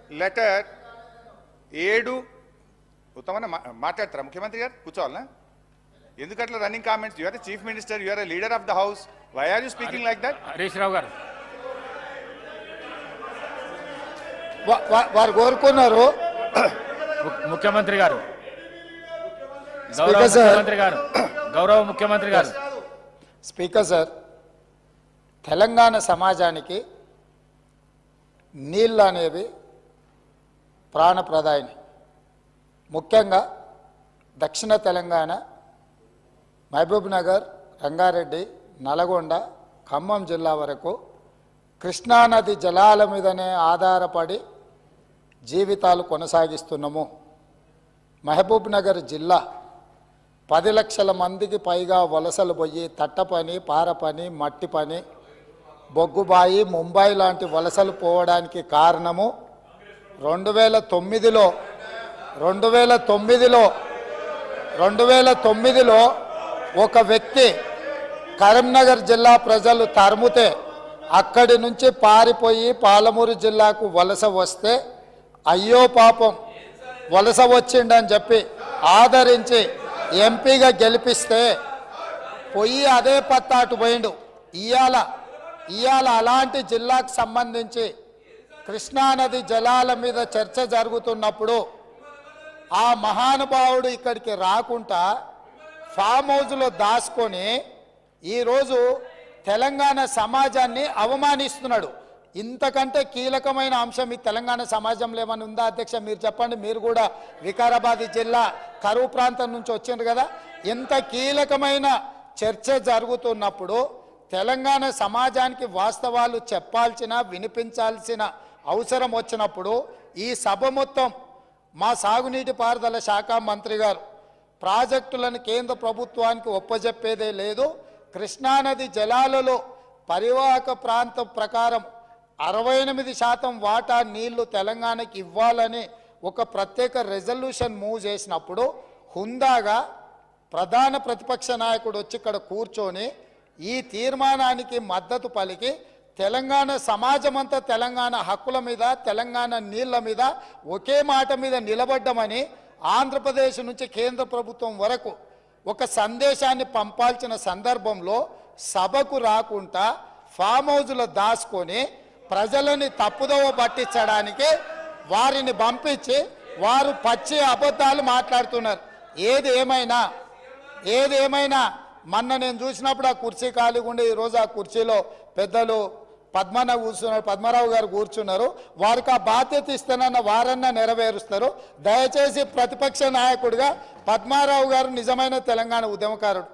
Letter 7 ఉత్తమన్న మాట్లాడతారా ముఖ్యమంత్రి గారు? కూర్చోవాలనా? ఎందుకట్లా running comments? You are the chief minister, you are a leader of the house, why are you speaking like that? Harish Rao గారు వారు కోరుకున్నారు. ముఖ్యమంత్రి గారు, గౌరవ ముఖ్యమంత్రి గారు. స్పీకర్ సార్, తెలంగాణ సమాజానికి నీళ్ళు అనేవి ప్రాణప్రదాయిని. ముఖ్యంగా దక్షిణ తెలంగాణ, మహబూబ్ నగర్, రంగారెడ్డి, నల్గొండ, ఖమ్మం జిల్లా వరకు కృష్ణానది జలాల మీదనే ఆధారపడి జీవితాలు కొనసాగిస్తున్నాము. మహబూబ్ నగర్ జిల్లా 10 లక్షల మందికి పైగా వలసలు పోయి తట్ట పని, పార పని, మట్టి పని, బొగ్గుబాయి, ముంబై లాంటి వలసలు పోవడానికి కారణము 2009లో ఒక వ్యక్తి కరీంనగర్ జిల్లా ప్రజలు తరుముతే అక్కడి నుంచి పారిపోయి పాలమూరు జిల్లాకు వలస వస్తే అయ్యో పాపం వలస వచ్చిండని చెప్పి ఆదరించి ఎంపీగా గెలిపిస్తే పోయి అదే పత్తాటు పోయిండు. ఇవాళ అలాంటి జిల్లాకు సంబంధించి కృష్ణానది జలాల మీద చర్చ జరుగుతున్నప్పుడు ఆ మహానుభావుడు ఇక్కడికి రాకుండా ఫామ్ హౌస్లో దాచుకొని ఈరోజు తెలంగాణ సమాజాన్ని అవమానిస్తున్నాడు. ఇంతకంటే కీలకమైన అంశం ఈ తెలంగాణ సమాజంలో ఏమైనా ఉందా అధ్యక్ష? మీరు చెప్పండి. మీరు కూడా వికారాబాద్ జిల్లా కరువు ప్రాంతం నుంచి వచ్చిండ్రు కదా. ఇంత కీలకమైన చర్చ జరుగుతున్నప్పుడు తెలంగాణ సమాజానికి వాస్తవాలు చెప్పాల్సిన, వినిపించాల్సిన అవసరం వచ్చినప్పుడు ఈ సభ మొత్తం మా సాగునీటి పారుదల శాఖ మంత్రి గారు ప్రాజెక్టులను కేంద్ర ప్రభుత్వానికి ఒప్పజెప్పేదే లేదు, కృష్ణానది జలాలలో పరివాహక ప్రాంతం ప్రకారం 68% వాటా నీళ్లు తెలంగాణకి ఇవ్వాలని ఒక ప్రత్యేక రెజల్యూషన్ మూవ్ చేసినప్పుడు హుందాగా ప్రధాన ప్రతిపక్ష నాయకుడు వచ్చి ఇక్కడ కూర్చొని ఈ తీర్మానానికి మద్దతు పలికి తెలంగాణ సమాజమంతా తెలంగాణ హక్కుల మీద, తెలంగాణ నీళ్ల మీద ఒకే మాట మీద నిలబడ్డమని ఆంధ్రప్రదేశ్ నుంచి కేంద్ర ప్రభుత్వం వరకు ఒక సందేశాన్ని పంపాల్సిన సందర్భంలో సభకు రాకుండా ఫామ్ హౌస్లో దాచుకొని ప్రజలని తప్పుదోవ పట్టించడానికి వారిని పంపించి వారు పచ్చి అబద్ధాలు మాట్లాడుతున్నారు. ఏది ఏమైనా మొన్న నేను చూసినప్పుడు ఆ కుర్చీ ఖాళీగా ఉండే ఈరోజు ఆ కుర్చీలో పెద్దలు పద్మరావు గారు కూర్చున్నారు. వారికి ఆ బాధ్యత ఇస్తానన్న వారన్నా నెరవేరుస్తారు. దయచేసి ప్రతిపక్ష నాయకుడిగా పద్మారావు గారు నిజమైన తెలంగాణ ఉద్యమకారుడు,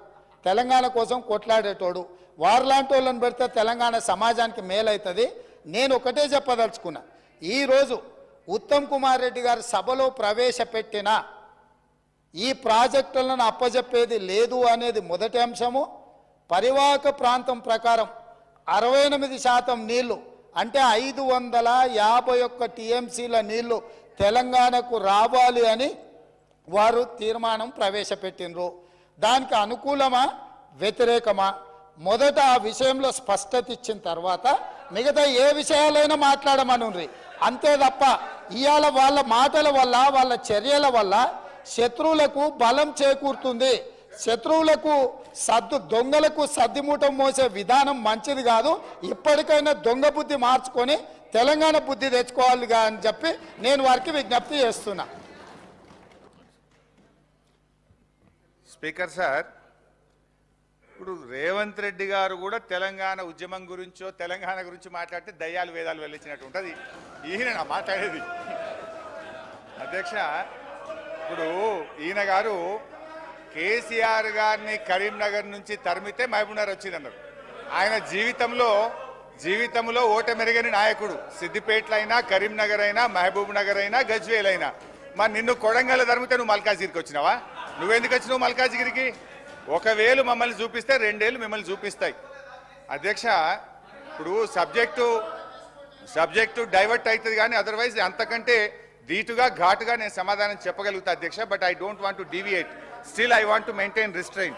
తెలంగాణ కోసం కొట్లాడేటోడు. వారిలాంటి వాళ్ళని పెడితే తెలంగాణ సమాజానికి మేలవుతుంది. నేను ఒకటే చెప్పదలుచుకున్నా, ఈరోజు ఉత్తమ్ కుమార్ రెడ్డి గారు సభలో ప్రవేశపెట్టిన ఈ ప్రాజెక్టులను అప్పజెప్పేది లేదు అనేది మొదటి అంశము. పరివాహక ప్రాంతం ప్రకారం 68% నీళ్లు అంటే 551 టీఎంసీల నీళ్లు తెలంగాణకు రావాలి అని వారు తీర్మానం ప్రవేశపెట్టినరు. దానికి అనుకూలమా వ్యతిరేకమా మొదట ఆ విషయంలో స్పష్టత ఇచ్చిన తర్వాత మిగతా ఏ విషయాలైనా మాట్లాడమనుండ్రి. అంతే తప్ప ఇవాళ వాళ్ళ మాటల వల్ల, వాళ్ళ చర్యల వల్ల శత్రువులకు బలం చేకూరుతుంది. శత్రువులకు దొంగలకు సద్దిమూటం మోసే విధానం మంచిది కాదు. ఇప్పటికైనా దొంగ బుద్ధి మార్చుకొని తెలంగాణ బుద్ధి తెచ్చుకోవాలిగా అని చెప్పి నేను వారికి విజ్ఞప్తి చేస్తున్నా. స్పీకర్ సార్, ఇప్పుడు రేవంత్ రెడ్డి గారు కూడా తెలంగాణ ఉద్యమం గురించో తెలంగాణ గురించి మాట్లాడితే దయ్యాలు వేదాలు వెళ్ళించినట్టు ఉంటుంది. ఈయన మాట్లాడేది అధ్యక్ష. ఇప్పుడు ఈయన గారు కేసీఆర్ గారిని కరీంనగర్ నుంచి తరిమితే మహబూబ్నగర్ వచ్చిందన్నారు. ఆయన జీవితంలో ఓటమెరుగని నాయకుడు. సిద్దిపేటలో అయినా, కరీంనగర్ అయినా, మహబూబ్ నగర్ అయినా, గజ్వేల్ అయినా. మరి నిన్ను కొడంగల్ తరిమితే నువ్వు మల్కాజిగిరికి వచ్చినావా? నువ్వెందుకు వచ్చినావు మల్కాజిగిరికి? 1 వేలు మమ్మల్ని చూపిస్తే 2 ఏళ్ళు మిమ్మల్ని చూపిస్తాయి. అధ్యక్ష, ఇప్పుడు సబ్జెక్టు డైవర్ట్ అవుతుంది కానీ అదర్వైజ్ అంతకంటే ధీటుగా ఘాటుగా నేను సమాధానం చెప్పగలుగుతా అధ్యక్ష. But I don't want to deviate. Still I want to maintain restrain.